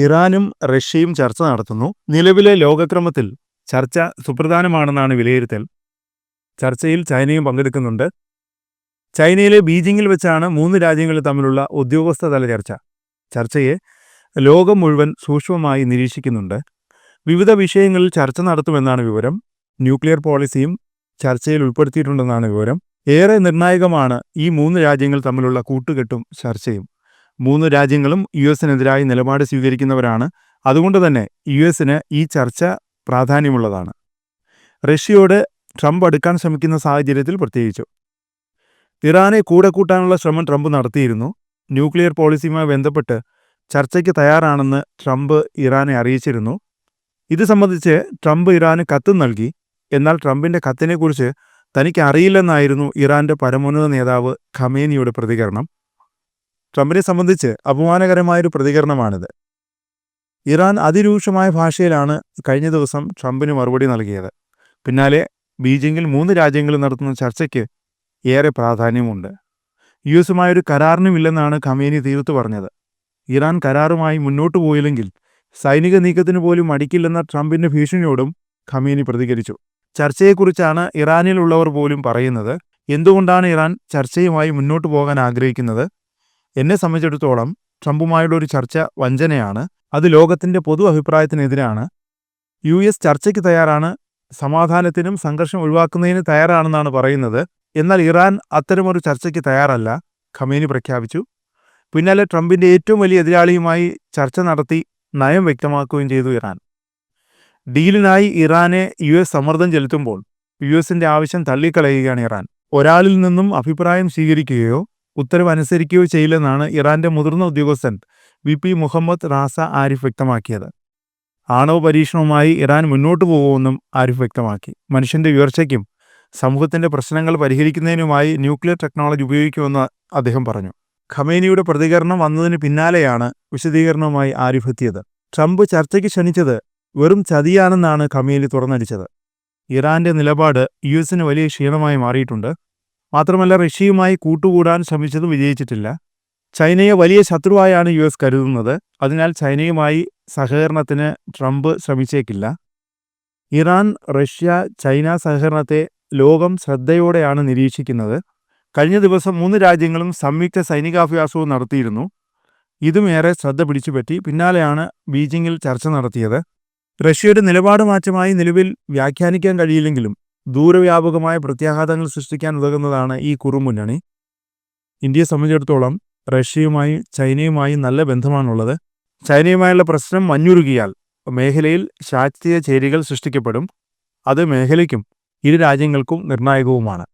ഇറാനും റഷ്യയും ചർച്ച നടത്തുന്നു. നിലവിലെ ലോകക്രമത്തിൽ ചർച്ച സുപ്രധാനമാണെന്നാണ് വിലയിരുത്തൽ. ചർച്ചയിൽ ചൈനയും പങ്കെടുക്കുന്നുണ്ട്. ചൈനയിലെ ബീജിംഗിൽ വെച്ചാണ് 3 രാജ്യങ്ങൾ തമ്മിലുള്ള ഉദ്യോഗസ്ഥതല ചർച്ച. ചർച്ചയെ ലോകം മുഴുവൻ സൂക്ഷ്മമായി നിരീക്ഷിക്കുന്നുണ്ട്. വിവിധ വിഷയങ്ങളിൽ ചർച്ച നടത്തുമെന്നാണ് വിവരം. ന്യൂക്ലിയർ പോളിസിയും ചർച്ചയിൽ ഉൾപ്പെടുത്തിയിട്ടുണ്ടെന്നാണ് വിവരം. ഏറെ നിർണായകമാണ് ഈ 3 രാജ്യങ്ങൾ തമ്മിലുള്ള കൂട്ടുകെട്ടും ചർച്ചയും. 3 രാജ്യങ്ങളും യുഎസിനെതിരായി നിലപാട് സ്വീകരിക്കുന്നവരാണ്. അതുകൊണ്ട് തന്നെ യുഎസിന് ഈ ചർച്ച പ്രാധാന്യമുള്ളതാണ്. റഷ്യയോട് ട്രംപ് അടുക്കാൻ ശ്രമിക്കുന്ന സാഹചര്യത്തിൽ പ്രത്യേകിച്ചു. ഇറാനെ കൂടെ കൂട്ടാനുള്ള ശ്രമം ട്രംപ് നടത്തിയിരുന്നു. ന്യൂക്ലിയർ പോളിസിയുമായി ബന്ധപ്പെട്ട് ചർച്ചയ്ക്ക് തയ്യാറാണെന്ന് ട്രംപ് ഇറാനെ അറിയിച്ചിരുന്നു. ഇത് സംബന്ധിച്ച് ട്രംപ് ഇറാന് കത്ത് നൽകി. എന്നാൽ ട്രംപിന്റെ കത്തിനെക്കുറിച്ച് തനിക്ക് അറിയില്ലെന്നായിരുന്നു ഇറാന്റെ പരമോന്നത നേതാവ് ഖമേനിയുടെ പ്രതികരണം. ട്രംപിനെ സംബന്ധിച്ച് അപമാനകരമായൊരു പ്രതികരണമാണിത്. ഇറാൻ അതിരൂക്ഷമായ ഭാഷയിലാണ് കഴിഞ്ഞ ദിവസം ട്രംപിന് മറുപടി നൽകിയത്. പിന്നാലെ ബീജിംഗിൽ 3 രാജ്യങ്ങൾ നടത്തുന്ന ചർച്ചയ്ക്ക് ഏറെ പ്രാധാന്യമുണ്ട്. യുഎസുമായൊരു കരാറിനുമില്ലെന്നാണ് ഖമേനി തീർത്തു പറഞ്ഞത്. ഇറാൻ കരാറുമായി മുന്നോട്ടു പോയില്ലെങ്കിൽ സൈനിക നീക്കത്തിന് പോലും മടിക്കില്ലെന്ന ട്രംപിന്റെ ഭീഷണിയോടും ഖമേനി പ്രതികരിച്ചു. ചർച്ചയെക്കുറിച്ചാണ് ഇറാനിലുള്ളവർ പോലും പറയുന്നത്. എന്തുകൊണ്ടാണ് ഇറാൻ ചർച്ചയുമായി മുന്നോട്ടു പോകാൻ ആഗ്രഹിക്കുന്നത്? എന്നെ സംബന്ധിച്ചിടത്തോളം ട്രംപുമായുള്ള ഒരു ചർച്ച വഞ്ചനയാണ്. അത് ലോകത്തിന്റെ പൊതു അഭിപ്രായത്തിനെതിരാണ്. യുഎസ് ചർച്ചയ്ക്ക് തയ്യാറാണ്, സമാധാനത്തിനും സംഘർഷം ഒഴിവാക്കുന്നതിന് തയ്യാറാണെന്നാണ് പറയുന്നത്. എന്നാൽ ഇറാൻ അത്തരമൊരു ചർച്ചയ്ക്ക് തയ്യാറല്ല, ഖമേനി പ്രഖ്യാപിച്ചു. പിന്നാലെ ട്രംപിന്റെ ഏറ്റവും വലിയ എതിരാളിയുമായി ചർച്ച നടത്തി നയം വ്യക്തമാക്കുകയും ചെയ്തു ഇറാൻ. ഡീലിനായി ഇറാനെ യുഎസ് സമ്മർദ്ദം ചെലുത്തുമ്പോൾ യുഎസിന്റെ ആവശ്യം തള്ളിക്കളയുകയാണ് ഇറാൻ. ഒരാളിൽ നിന്നും അഭിപ്രായം സ്വീകരിക്കുകയോ ഉത്തരവ് അനുസരിക്കുകയോ ചെയ്യില്ലെന്നാണ് ഇറാന്റെ മുതിർന്ന ഉദ്യോഗസ്ഥൻ VP മുഹമ്മദ് റാസ ആരിഫ് വ്യക്തമാക്കിയത്. ആണവ പരീക്ഷണവുമായി ഇറാൻ മുന്നോട്ടു പോകുമെന്നും ആരിഫ് വ്യക്തമാക്കി. മനുഷ്യന്റെ ഉയർച്ചയ്ക്കും സമൂഹത്തിന്റെ പ്രശ്നങ്ങൾ പരിഹരിക്കുന്നതിനുമായി ന്യൂക്ലിയർ ടെക്നോളജി ഉപയോഗിക്കുമെന്ന് അദ്ദേഹം പറഞ്ഞു. ഖമേനിയുടെ പ്രതികരണം വന്നതിന് പിന്നാലെയാണ് വിശദീകരണവുമായി ആരിഫ് എത്തിയത്. ട്രംപ് ചർച്ചയ്ക്ക് ക്ഷണിച്ചത് വെറും ചതിയാണെന്നാണ് ഖമേനി തുറന്നടിച്ചത്. ഇറാന്റെ നിലപാട് യുഎസിന് വലിയ ക്ഷീണമായി മാറിയിട്ടുണ്ട്. മാത്രമല്ല, റഷ്യയുമായി കൂട്ടുകൂടാൻ ശ്രമിച്ചത് വിജയിച്ചിട്ടില്ല. ചൈനയെ വലിയ ശത്രുവായാണ് യുഎസ് കരുതുന്നത്. അതിനാൽ ചൈനയുമായി സഹകരണത്തിന് ട്രംപ് ശ്രമിച്ചേക്കില്ല. ഇറാൻ, റഷ്യ, ചൈന സഹകരണത്തെ ലോകം ശ്രദ്ധയോടെയാണ് നിരീക്ഷിക്കുന്നത്. കഴിഞ്ഞ ദിവസം 3 രാജ്യങ്ങളും സംയുക്ത സൈനികാഭ്യാസവും നടത്തിയിരുന്നു. ഇതും ഏറെ ശ്രദ്ധ പിടിച്ചുപറ്റി. പിന്നാലെയാണ് ബീജിംഗിൽ ചർച്ച നടത്തിയത്. റഷ്യയുടെ നിലപാട് മാറ്റമായി നിലവിൽ വ്യാഖ്യാനിക്കാൻ കഴിയില്ലെങ്കിലും ദൂരവ്യാപകമായ പ്രത്യാഘാതങ്ങൾ സൃഷ്ടിക്കാൻ ഉതകുന്നതാണ് ഈ കുറുമുന്നണി. ഇന്ത്യയെ സംബന്ധിച്ചിടത്തോളം റഷ്യയുമായി ചൈനയുമായി നല്ല ബന്ധമാണുള്ളത്. ചൈനയുമായുള്ള പ്രശ്നം മഞ്ഞുരുകിയാൽ മേഖലയിൽ ശാക്തിക ചേരികൾ സൃഷ്ടിക്കപ്പെടും. അത് മേഖലയ്ക്കും ഇരു രാജ്യങ്ങൾക്കും നിർണായകവുമാണ്.